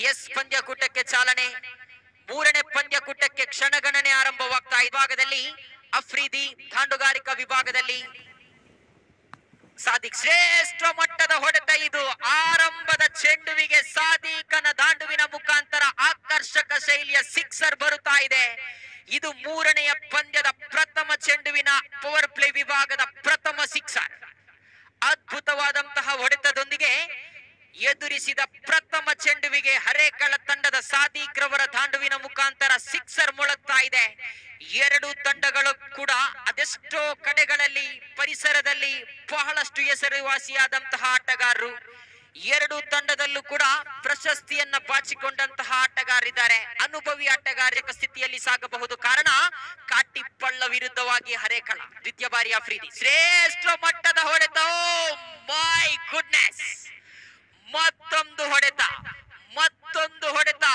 S ಪಂದ್ಯಕೂಟಕ್ಕೆ ಚಾಲನೆ. ಮೂರನೇ ಪಂದ್ಯಕೂಟಕ್ಕೆ ಕ್ಷಣಗಣನೆ ಆರಂಭವಾಗ್ತಾ ಈ ಭಾಗದಲ್ಲಿ ಅಫ್ರಿದಿ ದಾಂಡುಗಾರಿಕಾ ವಿಭಾಗದಲ್ಲಿ ಸಾದಿಕ್ ಶ್ರೇಷ್ಠ ಮಟ್ಟದ ಹೊಡೆತ. ಇದು ಆರಂಭದ ಚೆಂಡುವಿಗೆ ಸಾದಿಕನ ದಾಂಡುವಿನ ಮುಖಾಂತರ ಆಕರ್ಷಕ ಶೈಲಿಯ ಸಿಕ್ಸರ್ ಬರುತ್ತಾ ಇದೆ. ಇದು ಮೂರನೆಯ ಪಂದ್ಯದ ಪ್ರಥಮ ಚೆಂಡುವಿನ ಪವರ್ ಪ್ಲೇ ವಿಭಾಗದ ಪ್ರಥಮ ಸಿಕ್ಸರ್. ಅದ್ಭುತವಾದಂತಹ ಹೊಡೆತದೊಂದಿಗೆ ಎದುರಿಸಿದ ಪ್ರಥಮ ಚೆಂಡುವಿಗೆ ಹರೇಕಳ ತಂಡದ ಸಾದಿಕ್ ರವರ ದಾಂಡುವಿನ ಮುಖಾಂತರ ಸಿಕ್ಸರ್ ಮೊಳಗ್ತಾ ಇದೆ. ಎರಡು ತಂಡಗಳು ಕೂಡ ಅದೆಷ್ಟೋ ಕಡೆಗಳಲ್ಲಿ ಪರಿಸರದಲ್ಲಿ ಬಹಳಷ್ಟು ಹೆಸರುವಾಸಿಯಾದಂತಹ ಆಟಗಾರರು. ಎರಡು ತಂಡದಲ್ಲೂ ಕೂಡ ಪ್ರಶಸ್ತಿಯನ್ನ ಬಾಚಿಕೊಂಡಂತಹ ಆಟಗಾರರಿದ್ದಾರೆ. ಅನುಭವಿ ಆಟಗಾರಿಕ ಸ್ಥಿತಿಯಲ್ಲಿ ಸಾಗಬಹುದು. ಕಾರಣ ಕಾಟಿಪಳ್ಳ ವಿರುದ್ಧವಾಗಿ ಹರೇಕಳ. ದ್ವಿತೀಯ ಬಾರಿ ಅಫ್ರಿದಿ ಶ್ರೇಷ್ಠ ಮಟ್ಟದ ಹೊಡೆತ. ಮೈ ಗುಡ್ನೆಸ್, ಮತ್ತೊಂದು ಹೊಡೆತ.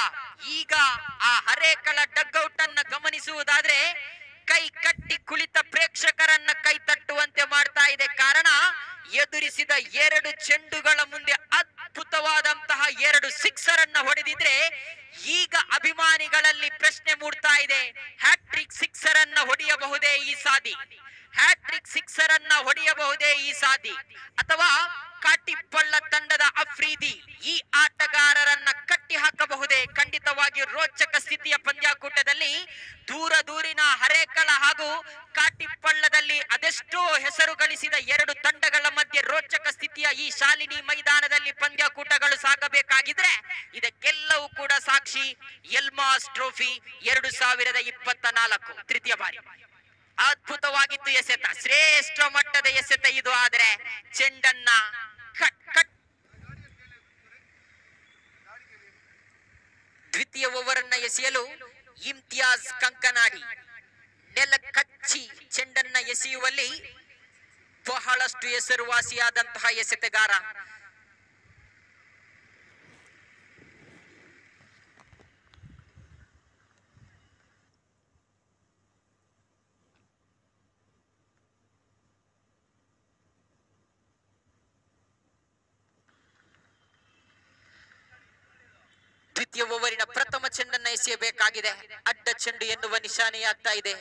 ಈಗ ಆ ಹರೇಕಳ ಡಗ್ಔಟ್ ಅನ್ನ ಗಮನಿಸುವುದಾದ್ರೆ ಕೈ ಕಟ್ಟಿ ಕುಳಿತ ಪ್ರೇಕ್ಷಕರನ್ನ ಕೈ ತಟ್ಟುವಂತೆ ಮಾಡ್ತಾ ಇದೆ. ಕಾರಣ ಎದುರಿಸಿದ ಎರಡು ಚೆಂಡುಗಳ ಮುಂದೆ ಅದ್ಭುತವಾದಂತಹ ಎರಡು ಸಿಕ್ಸರ್ ಅನ್ನ ಹೊಡೆದಿದ್ರೆ ಈಗ ಅಭಿಮಾನಿಗಳಲ್ಲಿ ಪ್ರಶ್ನೆ ಮೂಡ್ತಾ ಇದೆ, ಹ್ಯಾಟ್ರಿಕ್ ಸಿಕ್ಸರ್ ಅನ್ನ ಹೊಡೆಯಬಹುದೇ ಈ ಸಾದಿ? ಹ್ಯಾಟ್ರಿಕ್ ಸಿಕ್ಸರ್ ಅನ್ನ ಹೊಡೆಯಬಹುದೇ ಈ ಸಾದಿ? ಅಥವಾ ಕಾಟಿಪಳ್ಳ ತಂಡದ ಅಫ್ರಿದಿ ಈ ಆಟಗಾರರನ್ನ ಕಟ್ಟಿ ಹಾಕಬಹುದೇ? ಖಂಡಿತವಾಗಿ ರೋಚಕ ಸ್ಥಿತಿಯ ಪಂದ್ಯಾಕೂಟದಲ್ಲಿ ದೂರಿನ ಹರೇಕಳ ಹಾಗೂ ಕಾಟಿಪಳ್ಳದಲ್ಲಿ ಅದೆಷ್ಟೋ ಹೆಸರು ಗಳಿಸಿದ ಎರಡು ತಂಡಗಳ ಮಧ್ಯೆ ರೋಚಕ ಸ್ಥಿತಿಯ ಈ ಶಾಲಿನಿ ಮೈದಾನದಲ್ಲಿ ಪಂದ್ಯಾಕೂಟಗಳು ಸಾಗಬೇಕಾಗಿದ್ರೆ ಇದಕ್ಕೆಲ್ಲವೂ ಕೂಡ ಸಾಕ್ಷಿ ಎಲ್ಮಾಸ್ ಟ್ರೋಫಿ 2024 ತೃತೀಯ ಬಾರಿ. ಅದ್ಭುತವಾಗಿತ್ತು ಎಸೆತ, ಶ್ರೇಷ್ಠ ಮಟ್ಟದ ಎಸೆತ ಇದು. ಆದರೆ ಚೆಂಡನ್ನ ದ್ವಿತೀಯ ಓವರ್ ಅನ್ನ ಎಸೆಯಲು ಇಮ್ತಿಯಾಜ್ ಕಂಕನಾಡಿ ನೆಲ ಕಚ್ಚಿ ಚೆಂಡನ್ನ ಎಸೆಯುವಲ್ಲಿ ಬಹಳಷ್ಟು ಹೆಸರುವಾಸಿಯಾದಂತಹ ಎಸೆತಗಾರ. ದ್ವಿತೀಯ ಓವರಿನ ಪ್ರಥಮ ಚೆಂಡನ್ನ ಎಸೆಯಬೇಕಾಗಿದೆ. ಅಡ್ಡ ಚೆಂಡು ಎನ್ನುವ ನಿಶಾನೆಯಾಗ್ತಾ ಇದೆ.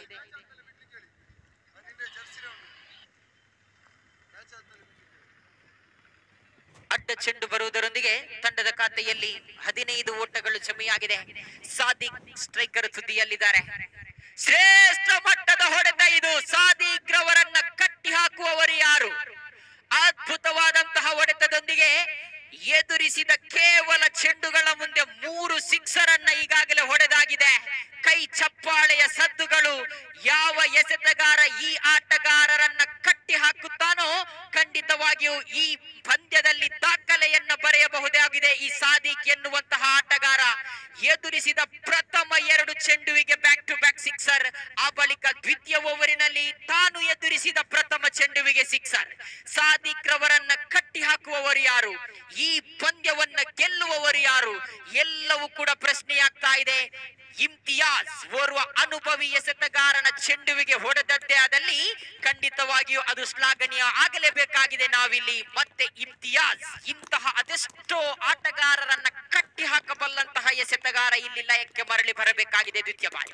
ಅಡ್ಡ ಚೆಂಡು ಬರುವುದರೊಂದಿಗೆ ತಂಡದ ಖಾತೆಯಲ್ಲಿ 15 ಓಟಗಳು ಜಮೆಯಾಗಿದೆ. ಸಾದಿಕ್ ಸ್ಟ್ರೈಕರ್ ತುದಿಯಲ್ಲಿದ್ದಾರೆ. ಶ್ರೇಷ್ಠ ಮಟ್ಟದ ಹೊಡೆತ ಇದು. ಸಾದಿಕ್ ರವರನ್ನ ಕಟ್ಟಿ ಹಾಕುವವರು ಯಾರು? ಅದ್ಭುತವಾದಂತಹ ಹೊಡೆತದೊಂದಿಗೆ ಎದುರಿಸಿದ ಕೇವಲ ಚೆಂಡುಗಳ ಮುಂದೆ 3 ಸಿಕ್ಸರ್ ಅನ್ನ ಈಗಾಗಲೇ ಹೊಡೆದಾಗಿದೆ. ಕೈ ಚಪ್ಪಾಳೆಯ ಸದ್ದುಗಳು. ಯಾವ ಎಸೆತಗಾರ ಈ ಆಟಗಾರರನ್ನ ಕಟ್ಟಿ ಹಾಕುತ್ತಾನೋ ಖಂಡಿತವಾಗಿಯೂ ಈ ಪಂದ್ಯದಲ್ಲಿ ದಾಖಲೆಯನ್ನ ಬರೆಯಬಹುದಾಗಿದೆ. ಈ ಸಾದಿಕ್ ಎನ್ನುವಂತಹ ಆಟಗಾರ ಎದುರಿಸಿದ ಪ್ರಥಮ 2 ಚೆಂಡುವಿಗೆ ಬ್ಯಾಕ್ ಟು ಬ್ಯಾಕ್ ಸಿಕ್ಸರ್. ಆ ಬಳಿಕ ದ್ವಿತೀಯ ಓವರಿನಲ್ಲಿ ತಾನು ಎದುರಿಸಿದ ಪ್ರಥಮ ಚೆಂಡುವಿಗೆ ಸಿಕ್ಸರ್. ಸಾದಿಕ್ ರವರನ್ನ ಕಟ್ಟಿ ಹಾಕುವವರು ಯಾರು? ಈ ಪಂದ್ಯವನ್ನ ಗೆಲ್ಲುವವರು ಯಾರು? ಎಲ್ಲವೂ ಕೂಡ ಪ್ರಶ್ನೆಯಾಗ್ತಾ ಇದೆ. ಇಮ್ತಿಯಾಜ್ ಓರ್ವ ಅನುಭವಿ ಎಸೆತಗಾರನ ಚೆಂಡುವಿಗೆ ಹೊಡೆದದ್ದೇ ಆದಲ್ಲಿ ಖಂಡಿತವಾಗಿಯೂ ಅದು ಶ್ಲಾಘನೀಯ ಆಗಲೇಬೇಕಾಗಿದೆ. ನಾವಿಲ್ಲಿ ಮತ್ತೆ ಇಮ್ತಿಯಾಜ್ ಇಂತಹ ಅದೆಷ್ಟೋ ಆಟಗಾರರನ್ನ ಕಟ್ಟಿ ಹಾಕಬಲ್ಲಂತಹ ಎಸೆತಗಾರ ಇಲ್ಲಿ ಲಯಕ್ಕೆ ಮರಳಿ ಬರಬೇಕಾಗಿದೆ. ದ್ವಿತೀಯ ಬಾರಿ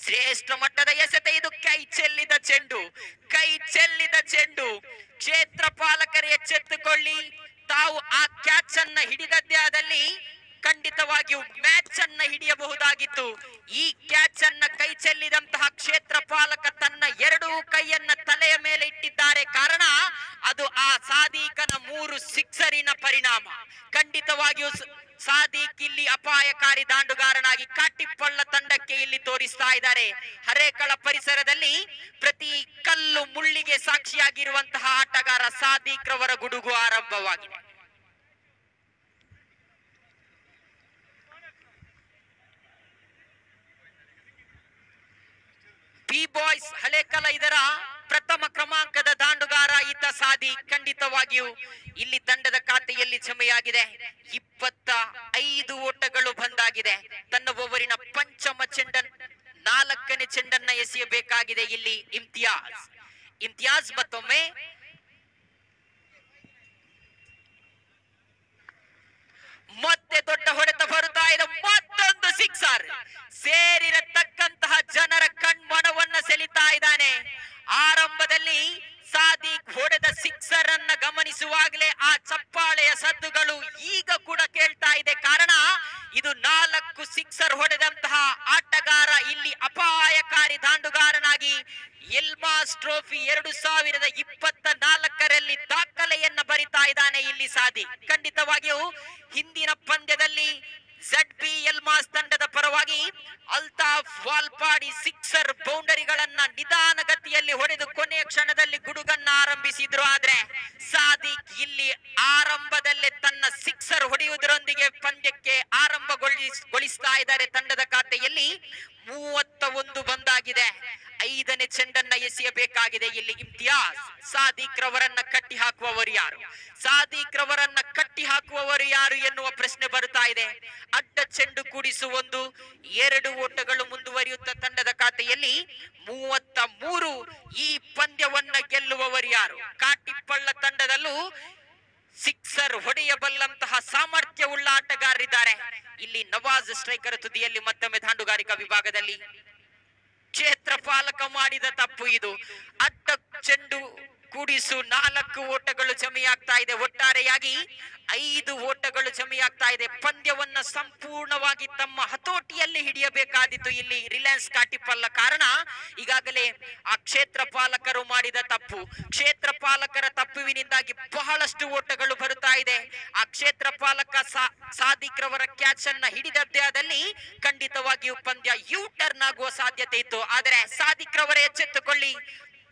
ಶ್ರೇಷ್ಠ ಮಟ್ಟದ ಎಸೆತ ಇದು. ಕೈ ಚೆಲ್ಲಿದ ಚೆಂಡು. ಕ್ಷೇತ್ರ ಪಾಲಕರು ಎಚ್ಚೆತ್ತುಕೊಳ್ಳಿ. ತಾವು ಆ ಕ್ಯಾಚ್ ಅನ್ನ ಹಿಡಿದದ್ದೇ ಆದಲ್ಲಿ ಖಂಡಿತವಾಗಿಯೂ ಮ್ಯಾಚ್ ಅನ್ನ ಹಿಡಿಯಬಹುದಾಗಿತ್ತು. ಈ ಕ್ಯಾಚ್ ಅನ್ನ ಕೈ ಚೆಲ್ಲಿದಂತಹ ಕ್ಷೇತ್ರ ಪಾಲಕ ತನ್ನ 2 ಕೈಯನ್ನ ತಲೆಯ ಮೇಲೆ ಇಟ್ಟಿದ್ದಾರೆ. ಕಾರಣ ಅದು ಆ ಸಾದಿಕನ 3 ಸಿಕ್ಸರಿನ ಪರಿಣಾಮ. ಖಂಡಿತವಾಗಿಯೂ ಸಾದಿಕ್ ಇಲ್ಲಿ ಅಪಾಯಕಾರಿ ದಾಂಡುಗಾರನಾಗಿ ಕಾಟಿಪಳ್ಳ ತಂಡಕ್ಕೆ ಇಲ್ಲಿ ತೋರಿಸ್ತಾ ಇದ್ದಾರೆ. ಹರೇಕಳ ಪರಿಸರದಲ್ಲಿ ಪ್ರತಿ ಕಲ್ಲು ಮುಳ್ಳಿಗೆ ಸಾಕ್ಷಿಯಾಗಿರುವಂತಹ ಆಟಗಾರ ಸಾದಿಕ್ ರವರ ಗುಡುಗು ಆರಂಭವಾಗಿದೆ. ಬಿ ಬಾಯ್ಸ್ ಹಳೇಕಲ ಇದರ ಪ್ರಥಮ ಕ್ರಮಾಂಕದ ದಾಂಡುಗಾರ ಈತ ಸಾದಿಕ್. ಖಂಡಿತವಾಗಿಯೂ ಇಲ್ಲಿ ತಂಡದ ಖಾತೆಯಲ್ಲಿ ಜಮೆಯಾಗಿದೆ. 25 ಓಟಗಳು ಬಂದಾಗಿದೆ. ತನ್ನ ಓವರಿನ ಪಂಚಮ 4ನೇ ಚೆಂಡನ್ನ ಎಸೆಯಬೇಕಾಗಿದೆ ಇಲ್ಲಿ ಇಮ್ತಿಯಾಜ್ ಮತ್ತೊಮ್ಮೆ ಮತ್ತೆ ದೊಡ್ಡ ಹೊಡೆತ ಬರುತ್ತಾ ಕೇಳ್ತಾ ಇದೆ. ಕಾರಣ ಇದು 4 ಸಿಕ್ಸರ್ ಹೊಡೆದಂತಹ ಆಟಗಾರ ಇಲ್ಲಿ ಅಪಾಯಕಾರಿ ದಾಂಡುಗಾರನಾಗಿ ಎಲ್ಮಾಸ್ ಟ್ರೋಫಿ 2024ರಲ್ಲಿ ದಾಖಲೆಯನ್ನ ಬರಿತಾ ಇದ್ದಾನೆ ಇಲ್ಲಿ ಸಾದಿ. ಖಂಡಿತವಾಗಿಯೂ ಹಿಂದಿನ ಪಂದ್ಯದಲ್ಲಿ ZB ಎಲ್ಮಾಸ್ ತಂಡದ ಪರವಾಗಿ ಅಲ್ತಾಫ್ ವಾಲ್ಪಾಡಿ ಸಿಕ್ಸರ್ ಬೌಂಡರಿಗಳನ್ನ ನಿಧಾನಗತಿಯಲ್ಲಿ ಹೊಡೆದು ಕೊನೆಯ ಕ್ಷಣದಲ್ಲಿ ಗುಡುಗನ್ನ ಆರಂಭಿಸಿದ್ರು. ಆದ್ರೆ ಸಾದಿಕ್ ಇಲ್ಲಿ ಆರಂಭದಲ್ಲೇ ತನ್ನ ಸಿಕ್ಸರ್ ಹೊಡೆಯುವುದರೊಂದಿಗೆ ಪಂದ್ಯಕ್ಕೆ ಆರಂಭಗೊಳಿಸ್ತಾ ಇದ್ದಾರೆ. ತಂಡದ ಖಾತೆಯಲ್ಲಿ 31 ಬಂದಾಗಿದೆ. 5ನೇ ಚೆಂಡನ್ನ ಎಸೆಯಬೇಕಾಗಿದೆ ಇಲ್ಲಿ ಇಮ್ತಿಯಾಜ್. ಸಾದಿಕ್ ರವರನ್ನ ಕಟ್ಟಿ ಹಾಕುವವರು ಯಾರು, ಸಾದಿಕ್ ರವರನ್ನ ಕಟ್ಟಿ ಹಾಕುವವರು ಯಾರು ಎನ್ನುವ ಪ್ರಶ್ನೆ ಬರುತ್ತಾ ಇದೆ. ಅಡ್ಡ ಚೆಂಡು ಕೂಡಿಸು 2 ಓಟಗಳು ಮುಂದುವರಿಯುತ್ತ ತಂಡದ ಖಾತೆಯಲ್ಲಿ 33. ಈ ಪಂದ್ಯವನ್ನ ಗೆಲ್ಲುವವರು ಯಾರು? ಕಾಟಿಪ್ಪಳ್ಳ ತಂಡದಲ್ಲೂ ಸಿಕ್ಸರ್ ಹೊಡೆಯಬಲ್ಲಂತಹ ಸಾಮರ್ಥ್ಯವುಳ್ಳ ಆಟಗಾರರಿದ್ದಾರೆ. ಇಲ್ಲಿ ನವಾಜ್ ಸ್ಟ್ರೈಕರ್ ತುದಿಯಲ್ಲಿ ಮತ್ತೊಮ್ಮೆ ದಾಂಡುಗಾರಿಕಾ ವಿಭಾಗದಲ್ಲಿ ಕ್ಷೇತ್ರ ಪಾಲಕ ಮಾಡಿದ ತಪ್ಪು. ಇದು ಅಡ್ಡ ಚೆಂಡು ಕೂಡಿಸು 4 ಓಟಗಳು ಜಮೆಯಾಗ್ತಾ ಇದೆ. ಒಟ್ಟಾರೆಯಾಗಿ 5 ಓಟಗಳು ಜಮೆಯಾಗ್ತಾ ಇದೆ. ಪಂದ್ಯವನ್ನ ಸಂಪೂರ್ಣವಾಗಿ ತಮ್ಮ ಹತೋಟಿಯಲ್ಲಿ ಹಿಡಿಯಬೇಕಾದಿತ್ತು ಇಲ್ಲಿ ರಿಲಯನ್ಸ್ ಕಾಟಿಪಲ್ಲ. ಕಾರಣ ಈಗಾಗಲೇ ಆ ಕ್ಷೇತ್ರ ಪಾಲಕರು ಮಾಡಿದ ತಪ್ಪು, ಕ್ಷೇತ್ರ ಪಾಲಕರ ತಪ್ಪುವಿನಿಂದಾಗಿ ಬಹಳಷ್ಟು ಓಟಗಳು ಬರುತ್ತಾ ಇದೆ. ಆ ಕ್ಷೇತ್ರ ಪಾಲಕ ಸಾದಿಕ್ ರವರ ಕ್ಯಾಚ್ ಅನ್ನ ಹಿಡಿದದ್ದೇ ಆದಲ್ಲಿ ಖಂಡಿತವಾಗಿಯೂ ಪಂದ್ಯ ಯೂ ಟರ್ನ್ ಆಗುವ ಸಾಧ್ಯತೆ ಇತ್ತು. ಆದರೆ ಸಾದಿಕ್ ರವರ ಎಚ್ಚೆತ್ತುಕೊಳ್ಳಿ,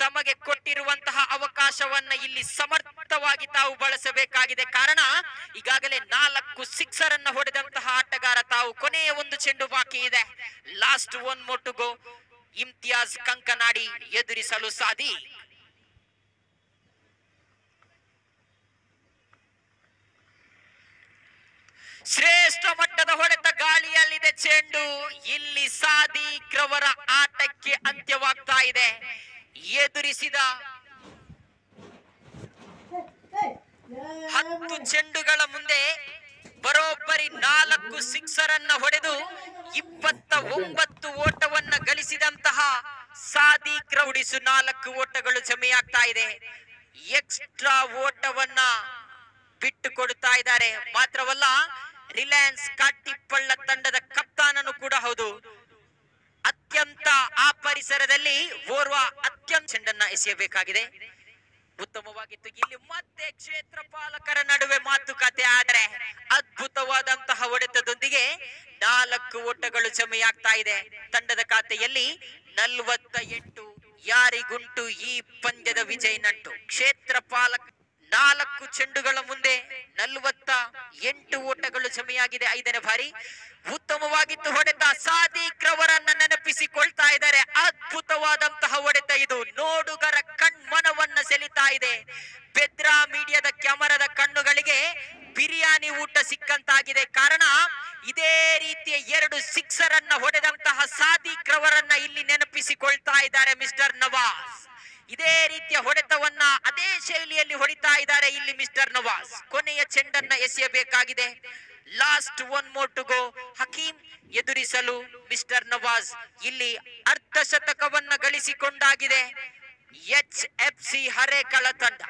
ತಮಗೆ ಕೊಟ್ಟಿರುವಂತಹ ಅವಕಾಶವನ್ನ ಇಲ್ಲಿ ಸಮರ್ಥವಾಗಿ ತಾವು ಬಳಸಬೇಕಾಗಿದೆ. ಕಾರಣ ಈಗಾಗಲೇ 4 ಸಿಕ್ಸರ್ ಅನ್ನ ಹೊಡೆದಂತಹ ಆಟಗಾರ ತಾವು. ಕೊನೆಯ 1 ಚೆಂಡು ಬಾಕಿ ಇದೆ. Last 1 more to go. Imtiyaz Kankanadi ಎದುರಿಸಲು ಸಾದಿ. ಶ್ರೇಷ್ಠ ಮಟ್ಟದ ಹೊಡೆತ, ಗಾಳಿಯಲ್ಲಿದೆ ಚೆಂಡು. ಇಲ್ಲಿ ಸಾದಿಕ್ ರವರ ಆಟಕ್ಕೆ ಅಂತ್ಯವಾಗ್ತಾ ಇದೆ. ಎದುರಿಸಿದ 10 ಚೆಂಡುಗಳ ಮುಂದೆ ಬರೋಬ್ಬರಿ 4 ಸಿಕ್ಸರ್ ಅನ್ನ ಹೊಡೆದು 29 ಓಟವನ್ನ ಗಳಿಸಿದಂತಹ ಸಾದಿಕ್ ರೌಡಿಸು 4 ಓಟಗಳು ಜಮೆಯಾಗ್ತಾ ಇದೆ. ಎಕ್ಸ್ಟ್ರಾ ಓಟವನ್ನ ಬಿಟ್ಟು ಕೊಡ್ತಾ ಇದ್ದಾರೆ. ಮಾತ್ರವಲ್ಲ, ರಿಲಯನ್ಸ್ ಕಾಟಿಪ್ಪಳ್ಳ ತಂಡದ ಕಪ್ತಾನನು ಕೂಡ ಹೌದು. ಅತ್ಯಂತ ಆ ಪರಿಸರದಲ್ಲಿ ಓರ್ವ ಅತ್ಯಂತ ಚೆಂಡನ್ನ ಎಸೆಯಬೇಕಾಗಿದೆ. ಉತ್ತಮವಾಗಿತ್ತು. ಇಲ್ಲಿ ಮತ್ತೆ ಕ್ಷೇತ್ರ ಪಾಲಕರ ನಡುವೆ ಮಾತುಕತೆ. ಆದರೆ ಅದ್ಭುತವಾದಂತಹ ಹೊಡೆತದೊಂದಿಗೆ 4 ಓಟಗಳು ಜಮೆಯಾಗ್ತಾ ಇದೆ. ತಂಡದ ಖಾತೆಯಲ್ಲಿ 48. ಯಾರಿಗುಂಟು ಈ ಪಂದ್ಯದ ವಿಜಯ ನಂಟು? ಕ್ಷೇತ್ರ ಪಾಲಕ 4 ಚೆಂಡುಗಳ ಮುಂದೆ 48 ಓಟಗಳು ಜಮೆಯಾಗಿದೆ. 5ನೇ ಬಾರಿ ಉತ್ತಮವಾಗಿತ್ತು ಹೊಡೆತ. ಸಾದಿಕ್ ರವರನ್ನ ನೆನಪಿಸಿಕೊಳ್ತಾ ಇದ್ದಾರೆ. ಅದ್ಭುತವಾದಂತಹ ಹೊಡೆತ ಇದು. ನೋಡುಗರ ಕಣ್ಮನವನ್ನ ಸೆಳಿತಾ ಇದೆ. ಬೆದ್ರಾ ಮೀಡಿಯಾದ ಕ್ಯಾಮರಾದ ಕಣ್ಣುಗಳಿಗೆ ಬಿರಿಯಾನಿ ಊಟ ಸಿಕ್ಕಂತಾಗಿದೆ. ಕಾರಣ ಇದೇ ರೀತಿಯ 2 ಸಿಕ್ಸರ್ ಅನ್ನ ಹೊಡೆದಂತಹ ಸಾದಿಕ್ ರವರನ್ನ ಇಲ್ಲಿ ನೆನಪಿಸಿಕೊಳ್ತಾ ಇದ್ದಾರೆ ಮಿಸ್ಟರ್ ನವಾಜ್. ಇದೇ ರೀತಿಯ ಹೊಡೆತವನ್ನ ಅದೇ ಶೈಲಿಯಲ್ಲಿ ಹೊಡಿತಾ ಇದ್ದಾರೆ ಇಲ್ಲಿ ಮಿಸ್ಟರ್ ನವಾಜ್. ಕೊನೆಯ ಚೆಂಡನ್ನ ಎಸೆಯಬೇಕಾಗಿದೆ. Last 1 more to go. Hakeem ಎದುರಿಸಲು ಮಿಸ್ಟರ್ ನವಾಜ್. ಇಲ್ಲಿ ಅರ್ಧ ಶತಕವನ್ನ ಗಳಿಸಿಕೊಂಡಾಗಿದೆ HFC ಹರೇಕಳ ತಂಡ.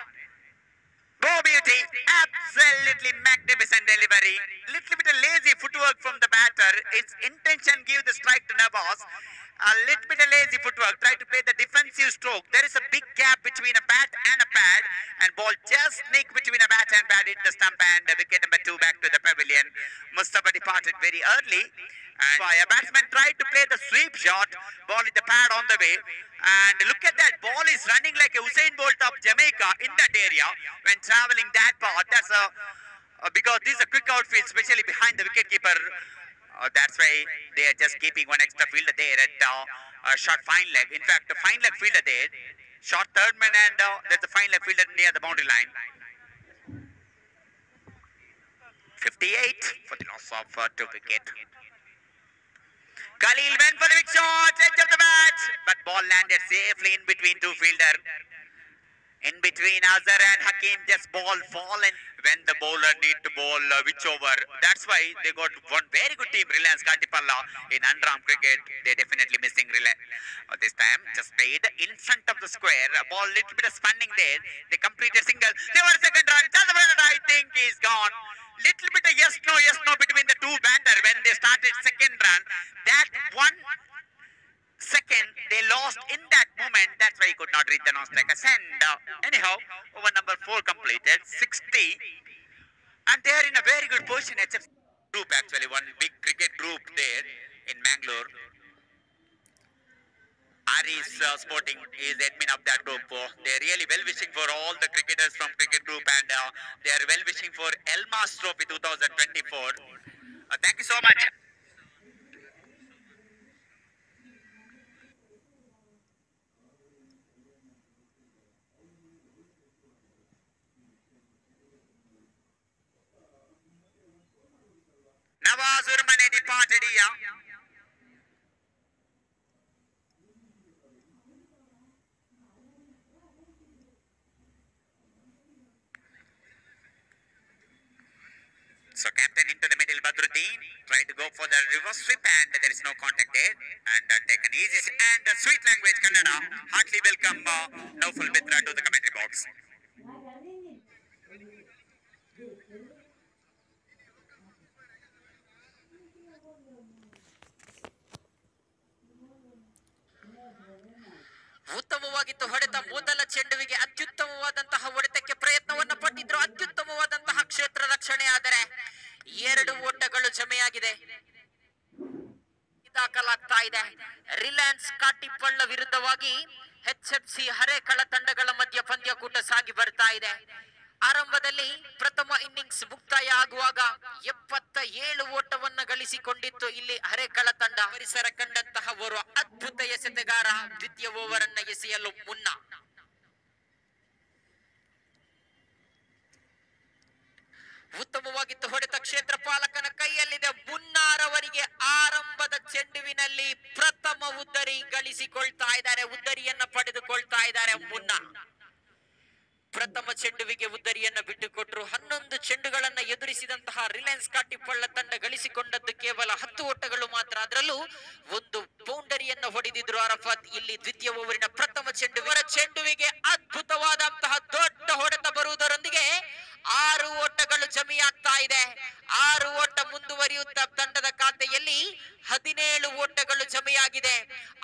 Go beauty, absolutely magnificent delivery. Little bit of lazy footwork from the batter. Its intention give the strike to Navas. A little bit of lazy footwork, try to play the defensive stroke. There is a big gap between a bat and a pad, and ball just sneak between a bat and pad, hit the stump, and wicket number 2 back to the pavilion. Mustafa departed very early, and a batsman tried to play the sweep shot. Ball in the pad on the way, and look at that, ball is running like a Usain Bolt of Jamaica in that area when traveling that part. That's because this is a quick outfield, especially behind the wicketkeeper. That's why they are just keeping one extra fielder there at short fine leg. In fact, the fine leg fielder there, short third man, and there's a fine leg fielder near the boundary line. 58 for the loss of 2 wicket. Khalil went for the big shot, edge of the bat, but ball landed safely in between 2 fielder. In between Azhar and Hakim, just ball fallen when the bowler need to bowl whichever. That's why they got one very good team, Reliance Katipalla. In under-arm cricket, they're definitely missing this time. Just played in front of the square, a ball little bit of spanning there. They completed single. They were second run. I think he's gone. Little bit of yes, strikers. And anyhow, over number 4 completed, 60. And they are in a very good position. HFC group actually, one big cricket group there in Mangalore. Aris Sporting is admin of that group. They are really well wishing for all the cricketers from cricket group, and they are well wishing for Elmas Trophy 2024. Thank you so much. Nawaz Urmane departed here. So captain into the middle, Badruddin tried to go for the reverse sweep, and there is no contact there. And taken easy and sweet language Kannada. Heartily welcome Naufal Mitra to the commentary box. ಉತ್ತಮವಾಗಿತ್ತು ಹೊಡೆತ. ಮೊದಲ ಚೆಂಡುವಿಗೆ ಅತ್ಯುತ್ತಮವಾದಂತಹ ಹೊಡೆತಕ್ಕೆ ಪ್ರಯತ್ನವನ್ನ ಪಟ್ಟಿದ್ರು. ಅತ್ಯುತ್ತಮವಾದಂತಹ ಕ್ಷೇತ್ರ ರಕ್ಷಣೆ. ಆದರೆ 2 ಓಟಗಳು ಜಮೆಯಾಗಿದೆ. ದಾಖಲಾಗ್ತಾ ಇದೆ. ರಿಲಯನ್ಸ್ ಕಾಟಿಪಳ್ಳ ವಿರುದ್ಧವಾಗಿ HFC Harekala ತಂಡಗಳ ಮಧ್ಯ ಪಂದ್ಯಕೂಟ ಸಾಗಿ ಬರ್ತಾ ಇದೆ. ಆರಂಭದಲ್ಲಿ ಪ್ರಥಮ ಇನ್ನಿಂಗ್ಸ್ ಮುಕ್ತಾಯ ಆಗುವಾಗ 77 ಓಟವನ್ನ ಗಳಿಸಿಕೊಂಡಿತ್ತು ಇಲ್ಲಿ ಹರೇಕಳ ತಂಡ. ಪರಿಸರ ಕಂಡಂತಹ ಓರ್ವ ಅದ್ಭುತ ಎಸೆತಗಾರ ದ್ವಿತೀಯ ಓವರ್ ಅನ್ನ ಎಸೆಯಲು ಮುನ್ನ ಉತ್ತಮವಾಗಿತ್ತು ಹೊಡೆತ. ಕ್ಷೇತ್ರ ಪಾಲಕನ ಕೈಯಲ್ಲಿದೆ. ಮುನ್ನಾರವರಿಗೆ ಆರಂಭದ ಚೆಂಡುವಿನಲ್ಲಿ ಪ್ರಥಮ ಉದ್ದರಿ ಗಳಿಸಿಕೊಳ್ತಾ ಇದ್ದಾರೆ. ಉದ್ದರಿಯನ್ನ ಪಡೆದುಕೊಳ್ತಾ ಇದ್ದಾರೆ ಮುನ್ನ. ಪ್ರಥಮ ಚೆಂಡುವಿಗೆ ಉದ್ದರಿಯನ್ನ ಬಿಟ್ಟುಕೊಟ್ರು. 11 ಚೆಂಡುಗಳನ್ನ ಎದುರಿಸಿದಂತಹ ರಿಲಯನ್ಸ್ ಕಾಟಿಪಳ್ಳ ತಂಡ ಗಳಿಸಿಕೊಂಡದ್ದು ಕೇವಲ 10 ಓಟಗಳು ಮಾತ್ರ. ಅದರಲ್ಲೂ 1 ಬೌಂಡರಿಯನ್ನ ಹೊಡೆದಿದ್ರು ಅರಫತ್. ಇಲ್ಲಿ ದ್ವಿತೀಯ ಓವರಿನ ಪ್ರಥಮ ಚೆಂಡುವಿಗೆ ಅದ್ಭುತವಾದಂತಹ ದೊಡ್ಡ ಹೊಡೆತ ಬರುವುದರೊಂದಿಗೆ 6 ಓಟಗಳು ಜಮೆಯಾಗ್ತಾ ಇದೆ. 6 ಓಟ ಮುಂದುವರಿಯುತ್ತಾ ತಂಡದ ಖಾತೆಯಲ್ಲಿ 17 ಓಟಗಳು ಜಮೆಯಾಗಿದೆ.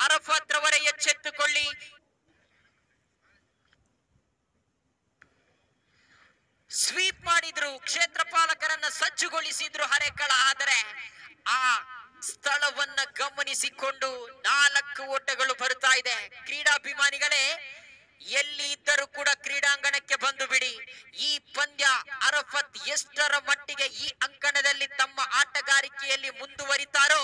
ಅರಫತ್ ರವರ ಎಚ್ಚೆತ್ತುಕೊಳ್ಳಿ. ಸ್ವೀಪ್ ಮಾಡಿದ್ರು. ಕ್ಷೇತ್ರ ಪಾಲಕರನ್ನ ಸಜ್ಜುಗೊಳಿಸಿದ್ರು ಹರೇಕಳ. ಆದರೆ ಆ ಸ್ಥಳವನ್ನ ಗಮನಿಸಿಕೊಂಡು 4 ಓಟಗಳು ಬರ್ತಾ ಇದೆ. ಕ್ರೀಡಾಭಿಮಾನಿಗಳೇ, ಎಲ್ಲಿ ಇದ್ದರೂ ಕೂಡ ಕ್ರೀಡಾಂಗಣಕ್ಕೆ ಬಂದು ಬಿಡಿ. ಈ ಪಂದ್ಯ ಅರಫತ್ ಎಷ್ಟರ ಮಟ್ಟಿಗೆ ಈ ಅಂಕಣದಲ್ಲಿ ತಮ್ಮ ಆಟಗಾರಿಕೆಯಲ್ಲಿ ಮುಂದುವರಿತಾರೋ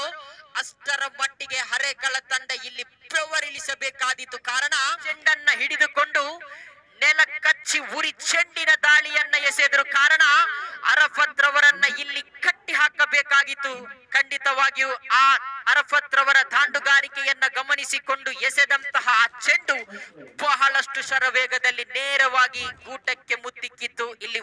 ಅಷ್ಟರ ಮಟ್ಟಿಗೆ ಹರೇಕಳ ತಂಡ ಇಲ್ಲಿ ಪ್ರವರಿಸಬೇಕಾದೀತು. ಕಾರಣ ಚೆಂಡನ್ನ ಹಿಡಿದುಕೊಂಡು ನೆಲ ಕಚ್ಚಿ ಉರಿ ಚೆಂಡಿನ ದಾಳಿಯನ್ನ ಎಸೆದ್ರು. ಕಾರಣ ಅರಫತ್ ರವರನ್ನ ಇಲ್ಲಿ ಕಟ್ಟಿ ಹಾಕಬೇಕಾಗಿತ್ತು. ಖಂಡಿತವಾಗಿಯೂ ಆ ಅರಫತ್ ರವರ ದಾಂಡುಗಾರಿಕೆಯನ್ನ ಗಮನಿಸಿಕೊಂಡು ಎಸೆದಂತಹ ಚೆಂಡು ಬಹಳಷ್ಟು ಶರವೇಗದಲ್ಲಿ ನೇರವಾಗಿ ಗೂಟಕ್ಕೆ ಮುತ್ತಿಕ್ಕಿತ್ತು. ಇಲ್ಲಿ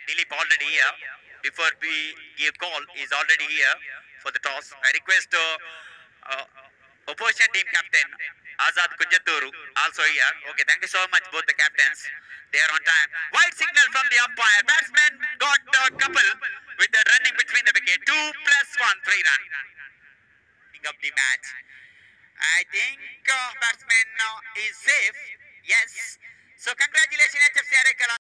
Dilip already here. Before we give call, is already here for the toss. I request opposition team captain Azad Kunjaturu also here. Okay, thank you so much both the captains. They are on time. White signal from the umpire. Batsman got a couple with the running between the wicket. 2+1, 3 run. Picking up the match. I think batsman is safe. Yes. So congratulations HFC Arekala.